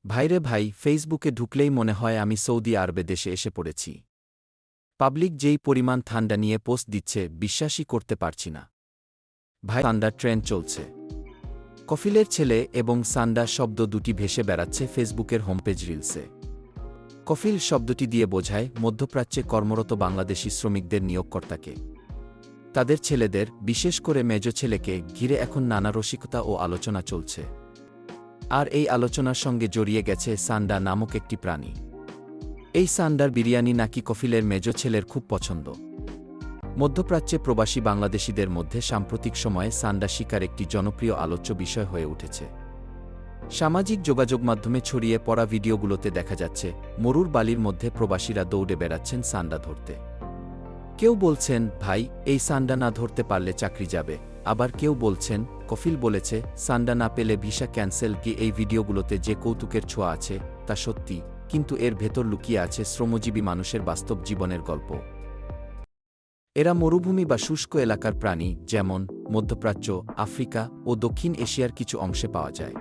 ভাইরে ভাই, ফেসবুকে ঢুকলেই মনে হয় আমি সৌদি আরবে দেশে এসে পড়েছি। পাবলিক যেই পরিমাণ ঠান্ডা নিয়ে পোস্ট দিচ্ছে বিশ্বাসই করতে পারছি না। ভাই, সান্ডা ট্রেন্ড চলছে। কফিলের ছেলে এবং সান্ডা শব্দ দুটি ভেসে বেড়াচ্ছে ফেসবুকের হোমপেজ রিলসে। কফিল শব্দটি দিয়ে বোঝায় মধ্যপ্রাচ্যে কর্মরত বাংলাদেশি শ্রমিকদের নিয়োগকর্তাকে। তাদের ছেলেদের, বিশেষ করে মেজ ছেলেকে ঘিরে এখন নানা রসিকতা ও আলোচনা চলছে। আর এই আলোচনার সঙ্গে জড়িয়ে গেছে সান্ডা নামক একটি প্রাণী। এই সান্ডার বিরিয়ানি নাকি কফিলের মেজ ছেলের খুব পছন্দ। মধ্যপ্রাচ্যে প্রবাসী বাংলাদেশিদের মধ্যে সাম্প্রতিক সময়ে সান্ডা শিকার একটি জনপ্রিয় আলোচ্য বিষয় হয়ে উঠেছে। সামাজিক যোগাযোগ মাধ্যমে ছড়িয়ে পড়া ভিডিওগুলোতে দেখা যাচ্ছে মরুর বালির মধ্যে প্রবাসীরা দৌড়ে বেড়াচ্ছেন সান্ডা ধরতে। কেউ বলছেন, ভাই, এই সান্ডা না ধরতে পারলে চাকরি যাবে। আবার কেউ বলছেন, কফিল বলেছে সান্ডা না পেলে ভিসা ক্যান্সেল। কি এই ভিডিওগুলোতে যে কৌতুকের ছোঁয়া আছে তা সত্যি, কিন্তু এর ভেতর লুকিয়ে আছে শ্রমজীবী মানুষের বাস্তব জীবনের গল্প। এরা মরুভূমি বা শুষ্ক এলাকার প্রাণী, যেমন মধ্যপ্রাচ্য, আফ্রিকা ও দক্ষিণ এশিয়ার কিছু অংশে পাওয়া যায়।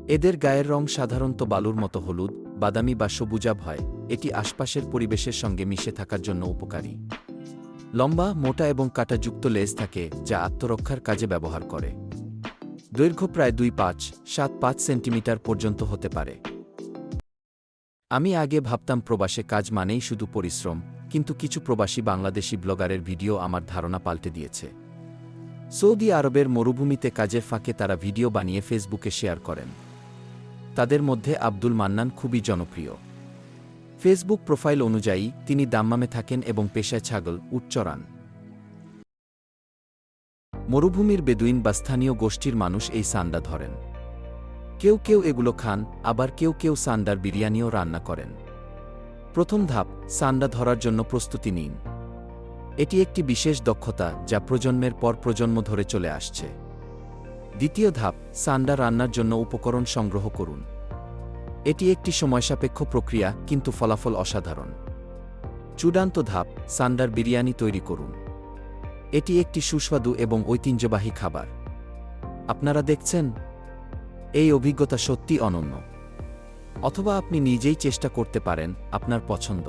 এদের গায়ের রং সাধারণত বালুর মতো হলুদ, বাদামি বা সবুজাভ হয়। এটি আশপাশের পরিবেশের সঙ্গে মিশে থাকার জন্য উপকারী। লম্বা, মোটা এবং কাঁটাযুক্ত লেজ থাকে যা আত্মরক্ষার কাজে ব্যবহার করে। দৈর্ঘ্য প্রায় 2.5-7.5 সেন্টিমিটার পর্যন্ত হতে পারে। আমি আগে ভাবতাম প্রবাসে কাজ মানেই শুধু পরিশ্রম, কিন্তু কিছু প্রবাসী বাংলাদেশি ব্লগারের ভিডিও আমার ধারণা পাল্টে দিয়েছে। সৌদি আরবের মরুভূমিতে কাজের ফাঁকে তারা ভিডিও বানিয়ে ফেসবুকে শেয়ার করেন। তাদের মধ্যে আব্দুল মান্নান খুবই জনপ্রিয়। ফেসবুক প্রোফাইল অনুযায়ী তিনি দাম্মামে থাকেন এবং পেশায় ছাগল, উট চড়ান। মরুভূমির বেদুইন বা স্থানীয় গোষ্ঠীর মানুষ এই সান্ডা ধরেন। কেউ কেউ এগুলো খান, আবার কেউ কেউ সান্ডার বিরিয়ানিও রান্না করেন। প্রথম ধাপ, সান্ডা ধরার জন্য প্রস্তুতি নিন। এটি একটি বিশেষ দক্ষতা যা প্রজন্মের পর প্রজন্ম ধরে চলে আসছে। দ্বিতীয় ধাপ, সান্ডা রান্নার জন্য উপকরণ সংগ্রহ করুন। এটি একটি সময়সাপেক্ষ প্রক্রিয়া, কিন্তু ফলাফল অসাধারণ। চূড়ান্ত ধাপ, সান্ডার বিরিয়ানি তৈরি করুন। এটি একটি সুস্বাদু এবং ঐতিহ্যবাহী খাবার। আপনারা দেখছেন, এই অভিজ্ঞতা সত্যি অনন্য। অথবা আপনি নিজেই চেষ্টা করতে পারেন, আপনার পছন্দ।